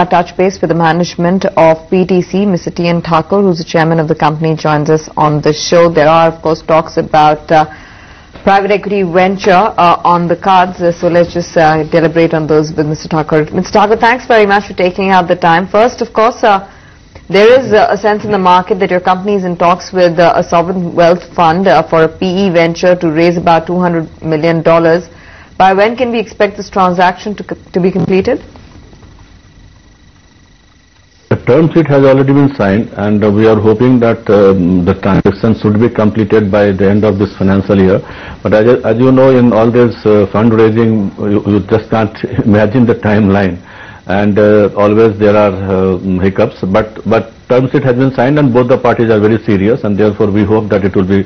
Touch base with the management of PTC, Mr. T.N. Thakur, who's the chairman of the company, joins us on the show. There are, of course, talks about private equity venture on the cards. So let's just deliberate on those with Mr. Thakur. Mr. Thakur, thanks very much for taking out the time. First, of course, there is a sense in the market that your company is in talks with a sovereign wealth fund for a PE venture to raise about $200 million. By when can we expect this transaction to be completed? The term sheet has already been signed, and we are hoping that the transaction should be completed by the end of this financial year. But as you know, in all this fundraising, you just can't imagine the timeline, and always there are hiccups. But term sheet has been signed, and both the parties are very serious, and therefore we hope that it will be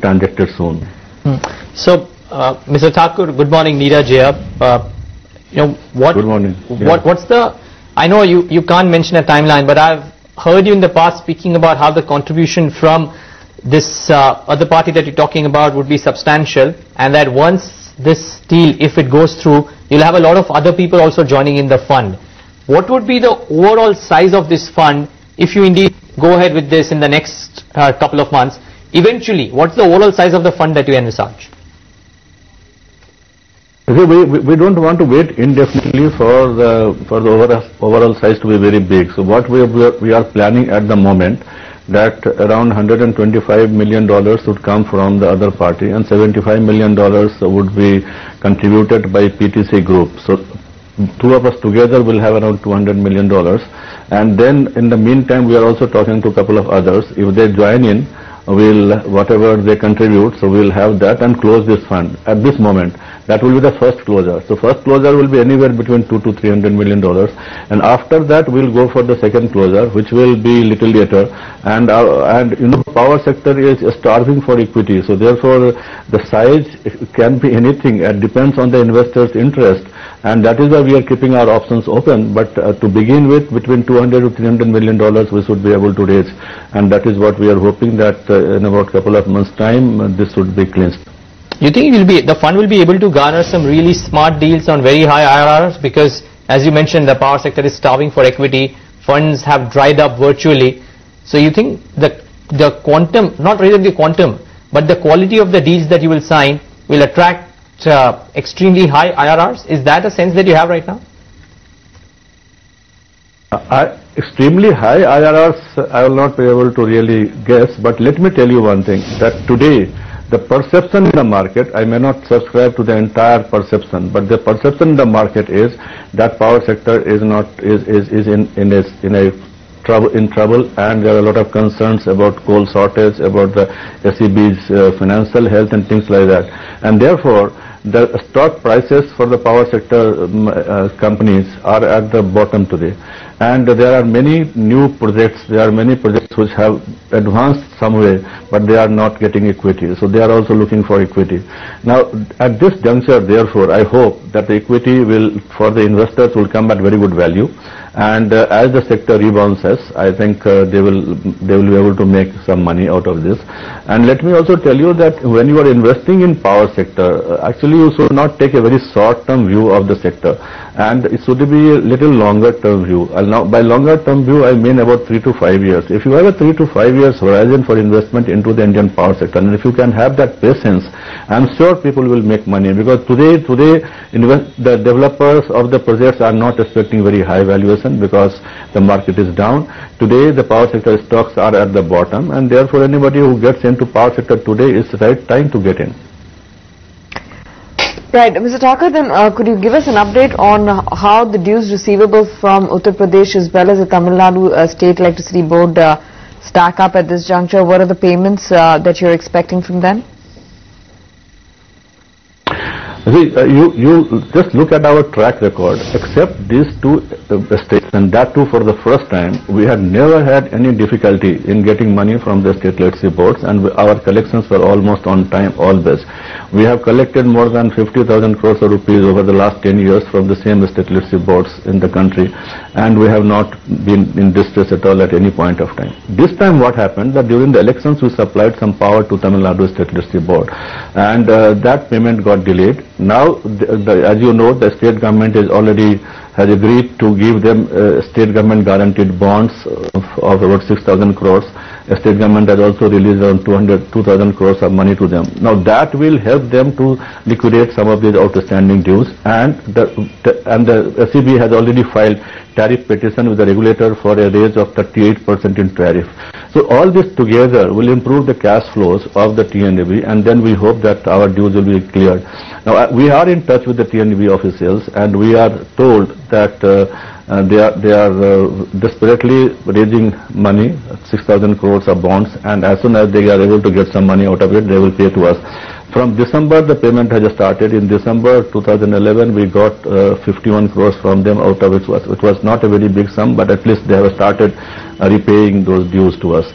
transacted soon. So, Mr. Thakur, good morning, Neeraj here. Good morning. What's the? I know you can't mention a timeline, but I've heard you in the past speaking about how the contribution from this other party that you're talking about would be substantial, and that once this deal, if it goes through, you'll have a lot of other people also joining in the fund. What would be the overall size of this fund if you indeed go ahead with this in the next couple of months? Eventually, what's the overall size of the fund that you envisage? We don't want to wait indefinitely for the overall size to be very big. So what we are planning at the moment, that around $125 million would come from the other party, and $75 million would be contributed by PTC Group. So two of us together will have around $200 million. And then in the meantime, we are also talking to a couple of others. If they join in, whatever they contribute, so we'll have that and close this fund. At this moment, that will be the first closure. So first closure will be anywhere between $200 to $300 million, and after that we'll go for the second closure, which will be little later. And you know, power sector is starving for equity, so therefore the size can be anything. It depends on the investor's interest, and that is why we are keeping our options open. But to begin with, between $200 to $300 million we should be able to raise, and that is what we are hoping that in about a couple of months' time this should be cleansed. You think the fund will be able to garner some really smart deals on very high IRRs? Because as you mentioned, the power sector is starving for equity, funds have dried up virtually. So you think the quantum, not really the quantum, but the quality of the deals that you will sign will attract extremely high IRRs? Is that a sense that you have right now? Extremely high IRRs, I will not be able to really guess, but let me tell you one thing, that today the perception in the market, I may not subscribe to the entire perception, but the perception in the market is that power sector is in trouble, and there are a lot of concerns about coal shortage, about the SEB's financial health and things like that. And therefore, the stock prices for the power sector companies are at the bottom today. And there are many new projects, which have advanced some way, but they are not getting equity. So they are also looking for equity. Now, at this juncture, therefore, I hope that the equity for the investors will come at very good value. And as the sector rebounds, I think they will be able to make some money out of this. And let me also tell you that when you are investing in power sector, actually you should not take a very short-term view of the sector, and it should be a little longer-term view. Now, by longer-term view, I mean about 3 to 5 years. If you have a 3 to 5 years horizon for investment into the Indian power sector, and if you can have that patience, I'm sure people will make money, because today the developers of the projects are not expecting very high valuation because the market is down. Today the power sector stocks are at the bottom, and therefore anybody who gets into power sector today is the right time to get in. Right, Mr. Thakur, then could you give us an update on how the dues receivable from Uttar Pradesh as well as the Tamil Nadu State Electricity Board stack up at this juncture? What are the payments that you're expecting from them? See, you just look at our track record. Except these two states, and that too for the first time, we had never had any difficulty in getting money from the state electricity boards, and our collections were almost on time always. We have collected more than 50,000 crores of rupees over the last 10 years from the same state electricity boards in the country, and we have not been in distress at all at any point of time. This time what happened, that during the elections we supplied some power to Tamil Nadu State Electricity Board, and that payment got delayed. Now, as you know, the state government is already has agreed to give them state government guaranteed bonds of about 6,000 crores. The state government has also released around 2,000 crores of money to them. Now that will help them to liquidate some of these outstanding dues, and the SEB has already filed tariff petition with the regulator for a raise of 38% in tariff. So all this together will improve the cash flows of the TNB, and then we hope that our dues will be cleared. Now we are in touch with the TNB officials, and we are told that they are desperately raising money, 6,000 crores of bonds, and as soon as they are able to get some money out of it, they will pay to us. From December, the payment has started. In December 2011, we got 51 crores from them, out of it was not a very big sum, but at least they have started repaying those dues to us.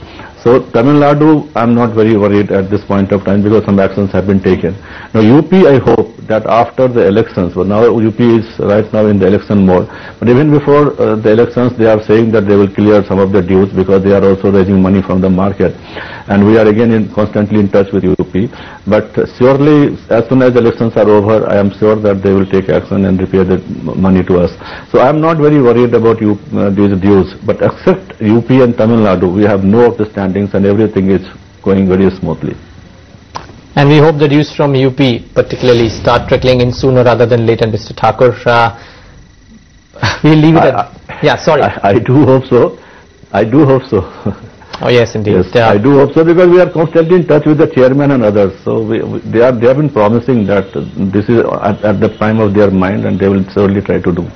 So Tamil Nadu, I'm not very worried at this point of time because some actions have been taken. Now UP, I hope that after the elections, well, now UP is right now in the election mode, but even before the elections, they are saying that they will clear some of the dues because they are also raising money from the market. And we are again constantly in touch with UP. But surely, as soon as the elections are over, I am sure that they will take action and repay the money to us. So I am not very worried about these dues. But except UP and Tamil Nadu, we have no outstandings and everything is going very smoothly. And we hope the dues from UP particularly start trickling in sooner rather than later, Mr. Thakur. We'll leave it at... Yeah, sorry. I do hope so. I do hope so. Oh yes, indeed. Yes, I do hope so because we are constantly in touch with the chairman and others. So they have been promising that this is at the prime of their mind, and they will certainly try to do.